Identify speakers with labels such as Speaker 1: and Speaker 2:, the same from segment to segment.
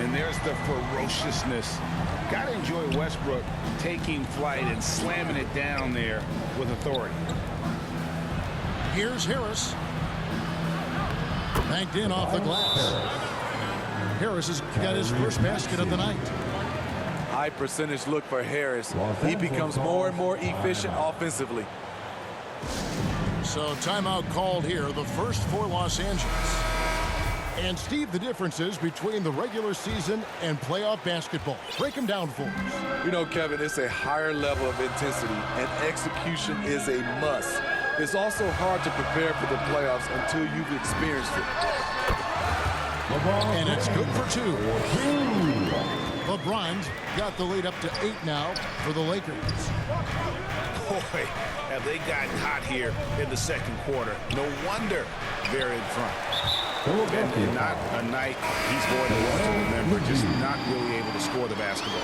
Speaker 1: And there's the ferociousness. Got to enjoy Westbrook taking flight and slamming it down there with authority.
Speaker 2: Here's Harris. Banked in off the glass. Harris has got his first basket of the night.
Speaker 3: High percentage look for Harris. He becomes more and more efficient offensively.
Speaker 2: So timeout called here, the first for Los Angeles. And Steve, the differences between the regular season and playoff basketball. Break them down for us.
Speaker 3: You know, Kevin, it's a higher level of intensity, and execution is a must. It's also hard to prepare for the playoffs until you've experienced it.
Speaker 2: And it's good for two. LeBron's got the lead up to 8 now for the Lakers.
Speaker 1: Boy, have they gotten hot here in the second quarter. No wonder they're in front. And not a night he's going to want to remember, just not really able to score the basketball.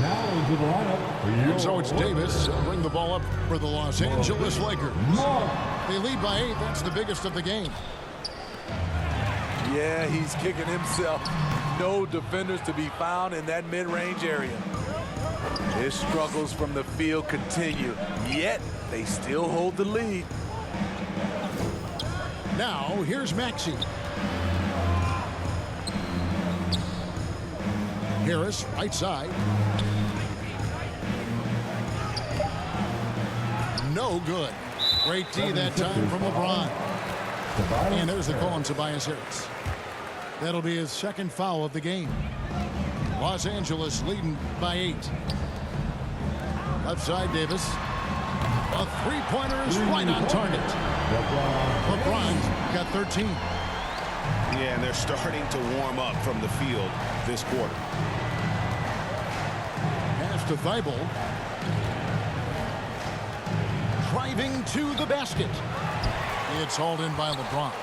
Speaker 4: Now into the lineup.
Speaker 2: And so it's Davis. Bring the ball up for the Los Angeles Lakers. They lead by 8. That's the biggest of the game.
Speaker 3: Yeah, he's kicking himself. No defenders to be found in that mid-range area. His struggles from the field continue, yet they still hold the lead.
Speaker 2: Now, here's Maxey. Harris, right side. No good. Great D that time from LeBron. And there's the call on Tobias Harris. That'll be his second foul of the game. Los Angeles leading by 8. Left side, Davis. A three-pointer is right on target. LeBron's got 13.
Speaker 1: Yeah, and they're starting to warm up from the field this quarter.
Speaker 2: Pass to Thibault. Driving to the basket. It's hauled in by LeBron.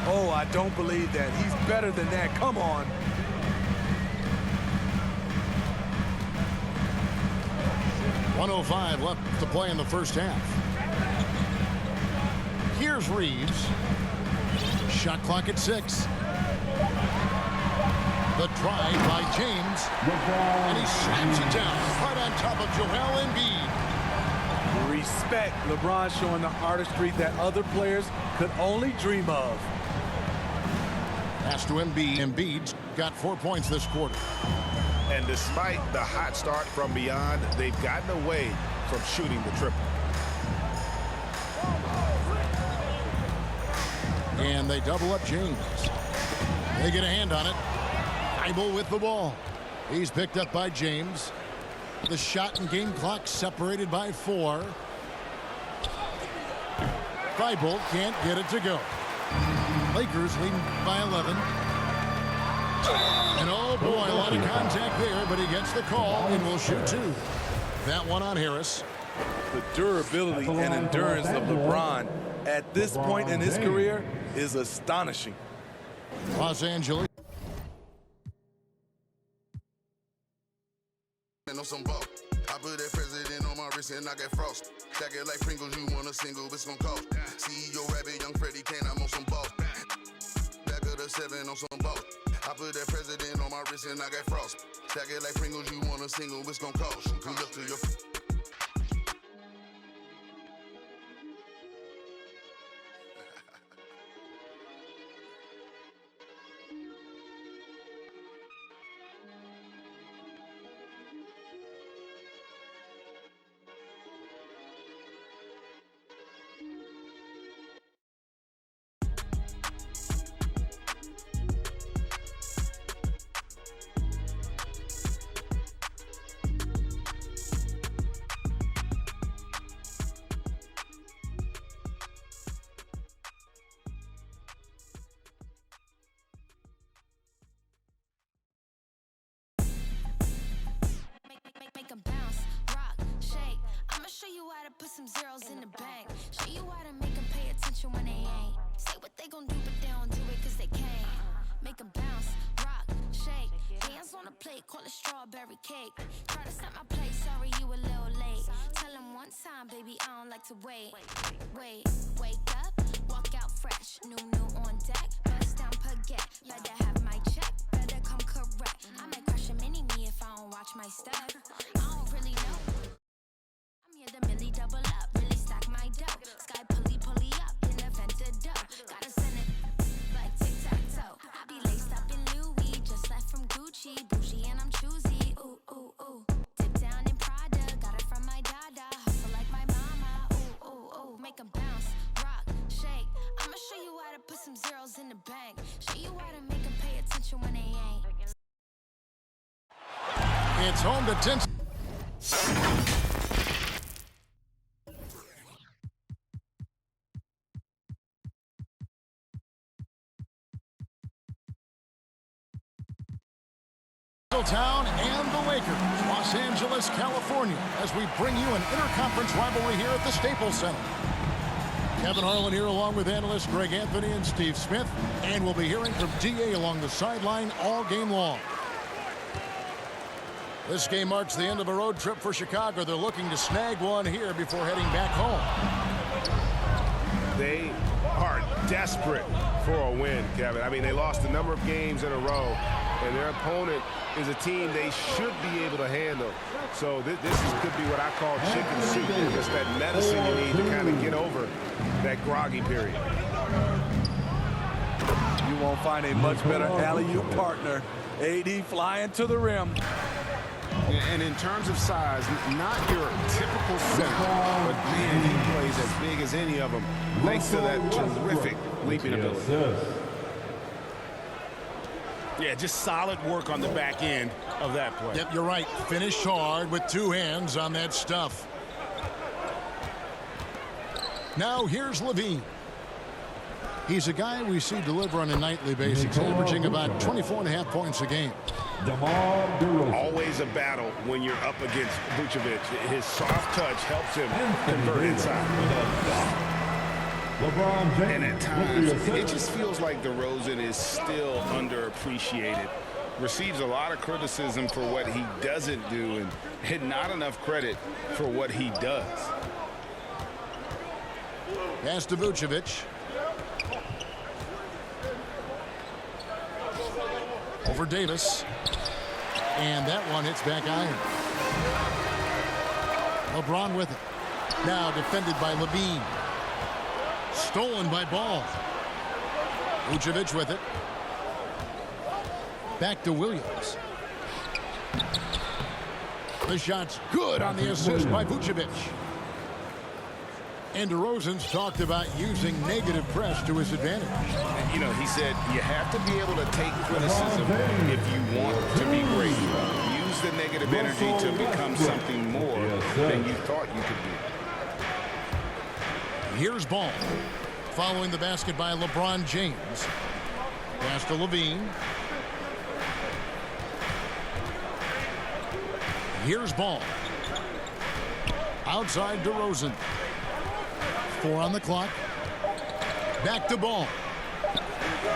Speaker 3: Oh, I don't believe that. He's better than that. Come on.
Speaker 2: .105 left to play in the first half. Here's Reeves. Shot clock at 6. The try by James. And he slams it down right on top of Joel Embiid.
Speaker 3: Respect. LeBron showing the artistry that other players could only dream of.
Speaker 2: Pass to Embiid. Embiid's got 4 points this quarter.
Speaker 1: And despite the hot start from beyond, they've gotten away from shooting the triple.
Speaker 2: And they double up James. They get a hand on it. Thibault with the ball. He's picked up by James. The shot and game clock separated by 4. Thibault can't get it to go. Lakers leading by 11. And oh boy, a lot of contact there, but he gets the call and will shoot 2. That one on Harris.
Speaker 3: The durability and endurance of LeBron at this point in his career is astonishing.
Speaker 2: Los Angeles.
Speaker 5: On some ball. I put that president on my wrist and I got frost. Stack it like Pringles, you want a single, it's gon' cost. CEO Rabbit, young Freddie Kane, I'm on some ball. Back of the 7 on some ball. I put that president on my wrist and I got frost. Stack it like Pringles, you want a single, it's gon' cost. Good luck to your...
Speaker 6: Put some zeros in the bank. Show you how to make them pay attention when they ain't. Say what they gon' do, but they don't do it cause they can't. Make them bounce, rock, shake. Hands on the plate, call it strawberry cake. Try to set my plate, sorry you a little late. Tell them one time, baby, I don't like to wait. Wake up, walk out fresh. New on deck, bust down baguette. Better have my check, better my step. I don't really know. I'm here to Millie double up, really stack my dough. Sky pulley up, in event the dough. Gotta send it like tic-tac-toe. I be laced up in Louis, just left from Gucci. Bougie and I'm choosy, ooh, ooh, ooh. Dip down in Prada, got it from my dada. Hustle like my mama, ooh, ooh, ooh. Make 'em bounce, rock, shake. I'ma show you how to put some zeros in the bank. Show you how to make 'em pay attention when they ain't.
Speaker 2: It's home to 10. Town and the Lakers, Los Angeles, California, as we bring you an interconference rivalry here at the Staples Center. Kevin Harlan here along with analysts Greg Anthony and Steve Smith, and we'll be hearing from DA along the sideline all game long. This game marks the end of a road trip for Chicago. They're looking to snag one here before heading back home.
Speaker 1: They are desperate for a win, Kevin. I mean, they lost a number of games in a row, and their opponent is a team they should be able to handle. So this could be what I call chicken soup. Just that medicine you need to kind of get over that groggy period.
Speaker 3: You won't find a much better alley-oop partner. AD flying to the rim.
Speaker 1: And in terms of size, not your typical center, but man, he plays as big as any of them, thanks to that terrific leaping ability. Yeah, just solid work on the back end of that play.
Speaker 2: Yep, you're right. Finish hard with two hands on that stuff. Now here's Levine. He's a guy we see deliver on a nightly basis, averaging about 24.5 points a game.
Speaker 1: Always a battle when you're up against Vucevic. His soft touch helps him convert inside. And at times, it just feels like DeRozan is still underappreciated. Receives a lot of criticism for what he doesn't do and not enough credit for what he does.
Speaker 2: Pass to Vucevic. Over Davis. And that one hits back iron. LeBron with it. Now defended by Levine. Stolen by Ball. Vucevic with it. Back to Williams. The shot's good on the assist by Vucevic. And DeRozan's talked about using negative press to his advantage.
Speaker 1: You know, he said you have to be able to take criticism if you want to be great. Use the negative energy to become something more than you thought you could be.
Speaker 2: Here's Ball. Following the basket by LeBron James. Pass to Levine. Here's Ball. Outside DeRozan. 4 on the clock. Back to Ball.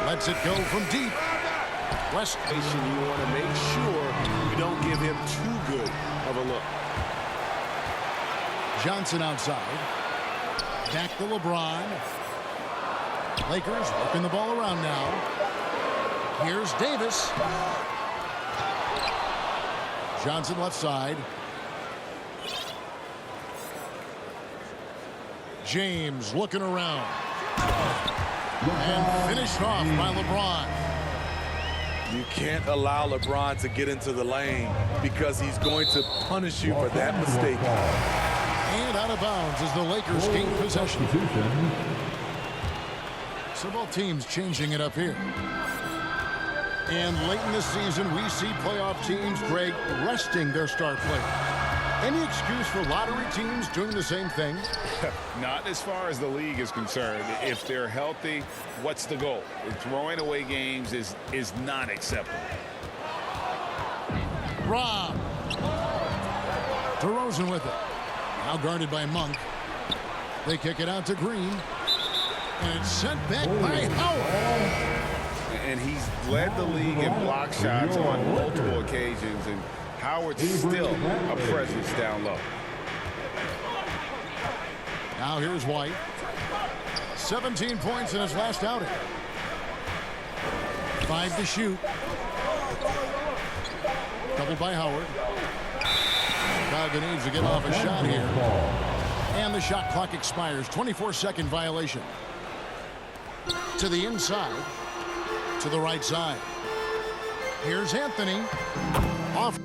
Speaker 2: Lets it go from deep. West.
Speaker 1: You want to make sure you don't give him too good of a look.
Speaker 2: Johnson outside. Back to LeBron. Lakers working the ball around now. Here's Davis. Johnson left side. James looking around. And finished off by LeBron.
Speaker 3: You can't allow LeBron to get into the lane because he's going to punish you for that mistake.
Speaker 2: And out of bounds as the Lakers gain possession. So both teams changing it up here. And late in the season, we see playoff teams, Greg, resting their star players. Any excuse for lottery teams doing the same thing?
Speaker 1: Not as far as the league is concerned. If they're healthy, what's the goal? Throwing away games is not acceptable.
Speaker 2: Rob. DeRozan with it. Now guarded by Monk. They kick it out to Green. And it's sent back by Howard.
Speaker 1: And he's led the league in block shots on multiple occasions, and Howard's still a presence down low.
Speaker 2: Now here's White. 17 points in his last outing. 5 to shoot. Doubled by Howard. Chicago needs to get off a shot here. And the shot clock expires. 24-second violation. To the inside. To the right side. Here's Anthony. Off.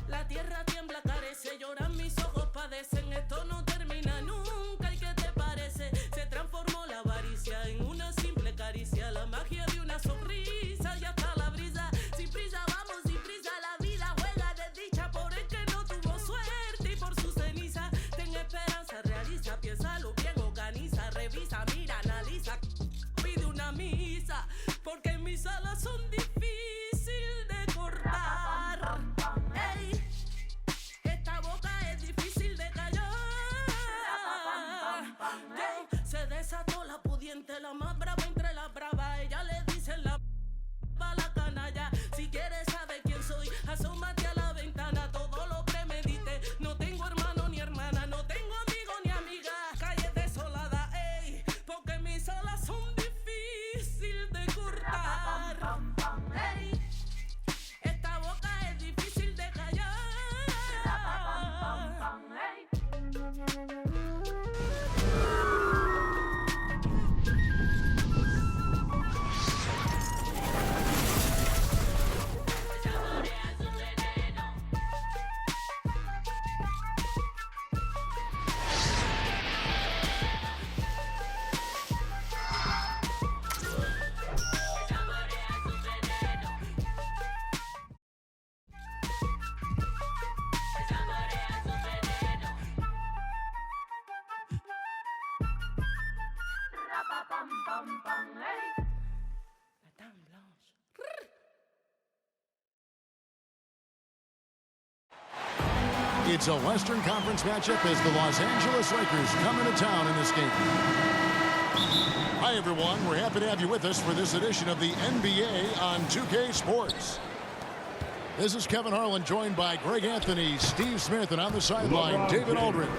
Speaker 7: La tierra tiembla, carece, lloran mis ojos, padecen. Esto no termina nunca. ¿Y qué te parece? Se transformó la avaricia en una simple caricia. La magia de una sonrisa y hasta la brisa. Sin prisa, vamos sin prisa. La vida juega de dicha por el que no tuvo suerte y por su ceniza. Ten esperanza, realiza, piénsalo bien, organiza, revisa, mira, analiza. Pide una misa, porque mis alas son difíciles de cortar. Ey, esta boca es difícil de callar. Se desató la pudiente, la más brava entre las bravas. Ella le dice la canalla. Si quieres saber quién soy, asómate a la ventana. Todo lo premedité. No tengo hermano ni hermana, no tengo amigo ni amiga. Calle desolada, ey, porque mis alas son difíciles de cortar. Ey, esta boca es difícil de callar.
Speaker 2: It's a Western Conference matchup as the Los Angeles Lakers come into town in this game. Hi, everyone. We're happy to have you with us for this edition of the NBA on 2K Sports. This is Kevin Harlan, joined by Greg Anthony, Steve Smith, and on the sideline, David Aldridge.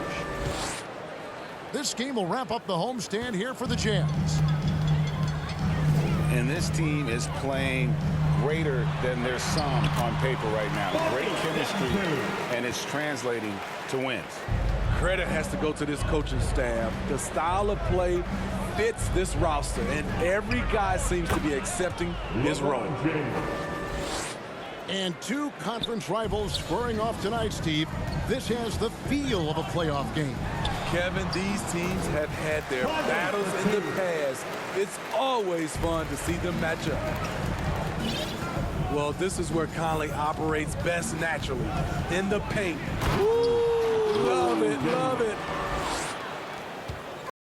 Speaker 2: This game will wrap up the homestand here for the Jazz.
Speaker 1: And this team is playing greater than their sum on paper right now. Great chemistry, and it's translating to wins.
Speaker 3: Credit has to go to this coaching staff. The style of play fits this roster, and every guy seems to be accepting his role.
Speaker 2: And two conference rivals squaring off tonight, Steve. This has the feel of a playoff game.
Speaker 3: Kevin, these teams have had their battles in the past. It's always fun to see them match up. Well, this is where Conley operates best naturally, in the paint. Woo! Love it, love it.